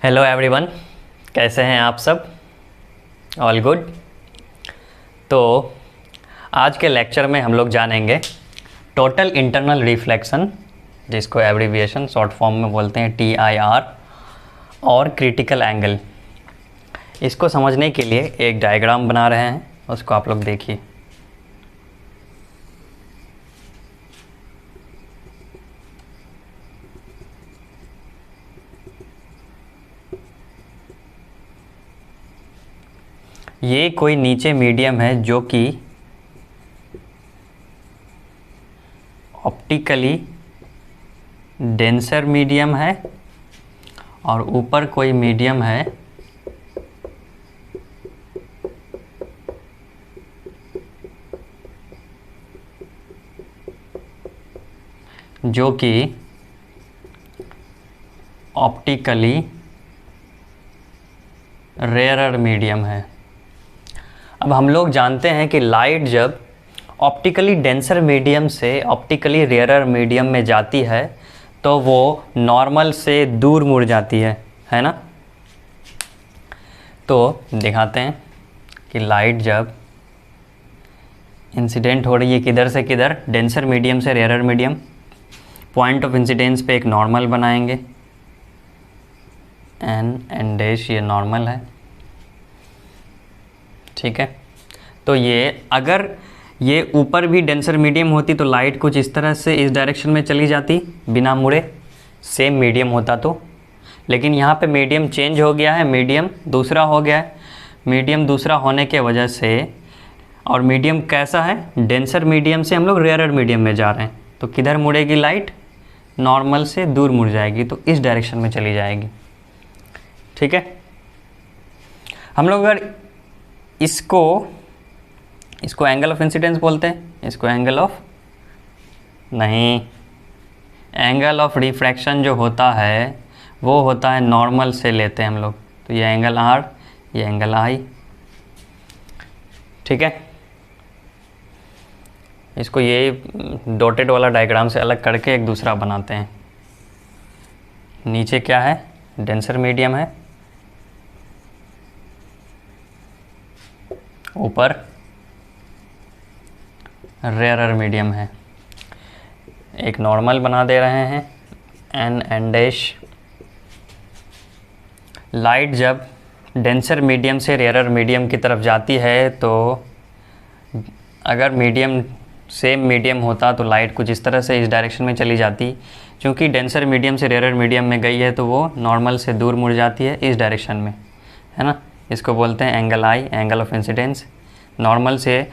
Hello everyone, कैसे हैं आप सब? All good. तो आज के लेक्चर में हम लोग जानेंगे टोटल इंटरनल रिफ्लेक्शन, जिसको एब्रीविएशन शॉर्ट फॉर्म में बोलते हैं TIR, और क्रिटिकल एंगल। इसको समझने के लिए एक डायग्राम बना रहे हैं, उसको आप लोग देखिए। ये कोई नीचे मीडियम है जो कि ऑप्टिकली डेंसर मीडियम है, और ऊपर कोई मीडियम है जो कि ऑप्टिकली रेयरर मीडियम है। अब हम लोग जानते हैं कि लाइट जब ऑप्टिकली डेंसर मीडियम से ऑप्टिकली रेयरर मीडियम में जाती है तो वो नॉर्मल से दूर मुड़ जाती है ना। तो दिखाते हैं कि लाइट जब इंसिडेंट हो रही है किधर से किधर, डेंसर मीडियम से rarer medium, point of incidence पे एक नॉर्मल बनाएंगे, एन डैश, ये नॉर्मल है, ठीक है। तो ये अगर ये ऊपर भी डेंसर मीडियम होती तो लाइट कुछ इस तरह से इस डायरेक्शन में चली जाती बिना मुड़े, सेम मीडियम होता तो। लेकिन यहाँ पे मीडियम चेंज हो गया है, मीडियम दूसरा हो गया है। मीडियम दूसरा होने के वजह से, और मीडियम कैसा है, डेंसर मीडियम से हम लोग रेयरर मीडियम में जा रहे हैं, तो किधर मुड़ेगी लाइट, नॉर्मल से दूर मुड़ जाएगी, तो इस डायरेक्शन में चली जाएगी, ठीक है। हम लोग अगर इसको एंगल ऑफ इंसिडेंस बोलते हैं, इसको एंगल ऑफ नहीं, एंगल ऑफ रिफ्रैक्शन जो होता है वो होता है नॉर्मल से लेते हैं हम लोग, तो ये एंगल R, ये एंगल I, ठीक है। इसको ये डॉटेड वाला डायग्राम से अलग करके एक दूसरा बनाते हैं। नीचे क्या है, डेंसर मीडियम है, ऊपर रेयरर मीडियम है। एक नॉर्मल बना दे रहे हैं, एन डैश। लाइट जब डेंसर मीडियम से रेयरर मीडियम की तरफ जाती है तो अगर मीडियम सेम मीडियम होता तो लाइट कुछ इस तरह से इस डायरेक्शन में चली जाती। क्योंकि डेंसर मीडियम से रेयरर मीडियम में गई है तो वो नॉर्मल से दूर मुड़ जाती है इस डायरेक्शन में, है ना। इसको बोलते हैं angle I, angle of incidence. Normal से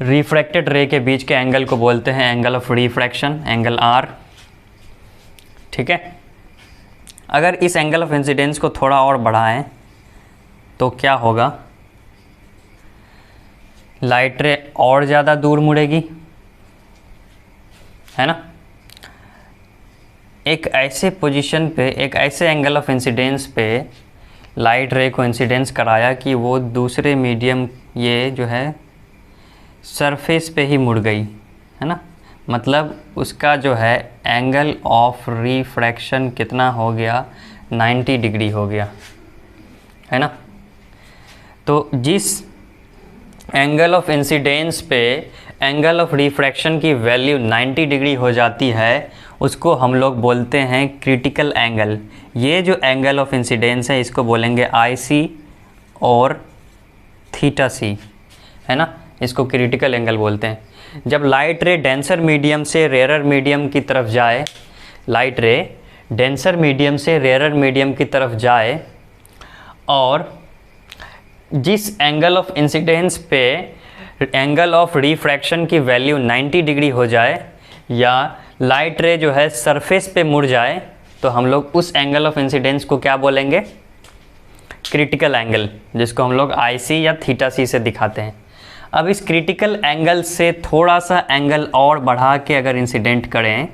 रिफ्रैक्टेड रे के बीच के एंगल को बोलते हैं angle of refraction, angle R, ठीक है। अगर इस एंगल ऑफ इंसिडेंस को थोड़ा और बढ़ाएं तो क्या होगा, लाइट रे और ज़्यादा दूर मुड़ेगी, है ना। एक ऐसे पोजीशन पे, एक ऐसे एंगल ऑफ इंसिडेंस पे लाइट रे को इंसिडेंस कराया कि वो दूसरे मीडियम, ये जो है सरफेस पे ही मुड़ गई, है ना। मतलब उसका जो है एंगल ऑफ रिफ्रैक्शन कितना हो गया, 90 डिग्री हो गया, है ना। तो जिस एंगल ऑफ इंसिडेंस पे एंगल ऑफ रिफ्रैक्शन की वैल्यू 90 डिग्री हो जाती है उसको हम लोग बोलते हैं क्रिटिकल एंगल। ये जो एंगल ऑफ इंसिडेंस है इसको बोलेंगे IC और θC, है ना। इसको क्रिटिकल एंगल बोलते हैं। जब लाइट रे डेंसर मीडियम से रेयरर मीडियम की तरफ जाए, लाइट रे डेंसर मीडियम से रेयरर मीडियम की तरफ जाए और जिस एंगल ऑफ इंसिडेंस पे एंगल ऑफ रिफ्रैक्शन की वैल्यू 90 डिग्री हो जाए, या लाइट रे जो है सरफेस पे मुड़ जाए, तो हम लोग उस एंगल ऑफ इंसिडेंस को क्या बोलेंगे, क्रिटिकल एंगल, जिसको हम लोग IC या θC से दिखाते हैं। अब इस क्रिटिकल एंगल से थोड़ा सा एंगल और बढ़ा के अगर इंसिडेंट करें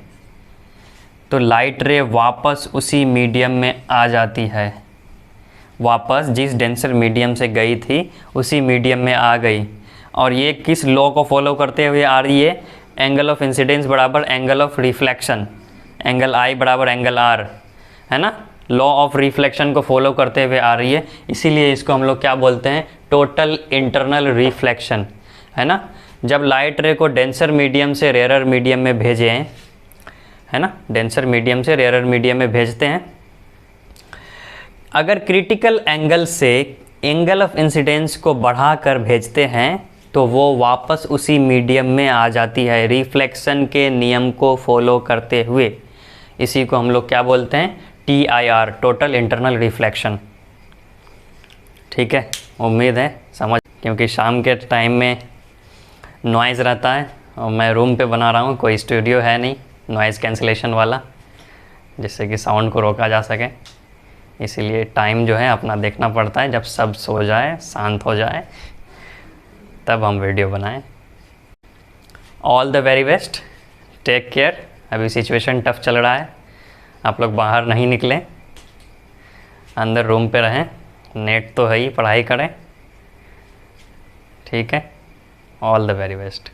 तो लाइट रे वापस उसी मीडियम में आ जाती है, वापस जिस डेंसर मीडियम से गई थी उसी मीडियम में आ गई। और ये किस लॉ को फॉलो करते हुए आ रही है, एंगल ऑफ इंसिडेंस बराबर angle of reflection, angle I बराबर एंगल R, है ना। लॉ ऑफ रिफ्लेक्शन को फॉलो करते हुए आ रही है, इसीलिए इसको हम लोग क्या बोलते हैं, टोटल इंटरनल रिफ्लेक्शन, है ना। जब लाइट रे को डेंसर मीडियम से रेयरर मीडियम में भेजे हैं, है ना, डेंसर मीडियम से रेयरर मीडियम में भेजते हैं, अगर क्रिटिकल एंगल से एंगल ऑफ इंसिडेंस को बढ़ाकर भेजते हैं तो वो वापस उसी मीडियम में आ जाती है, रिफ्लेक्शन के नियम को फॉलो करते हुए। इसी को हम लोग क्या बोलते हैं, TIR, टोटल इंटरनल रिफ्लेक्शन। ठीक है, उम्मीद है समझ, क्योंकि शाम के टाइम में नॉइज़ रहता है और मैं रूम पे बना रहा हूँ, कोई स्टूडियो है नहीं नॉइज़ कैंसिलेशन वाला, जिससे कि साउंड को रोका जा सके। इसीलिए टाइम जो है अपना देखना पड़ता है, जब सब सो जाए, शांत हो जाए, तब हम वीडियो बनाएं। All the very best, take care. अभी सिचुएशन टफ चल रहा है, आप लोग बाहर नहीं निकलें, अंदर रूम पे रहें, नेट तो है ही, पढ़ाई करें। ठीक है, ऑल द वेरी बेस्ट।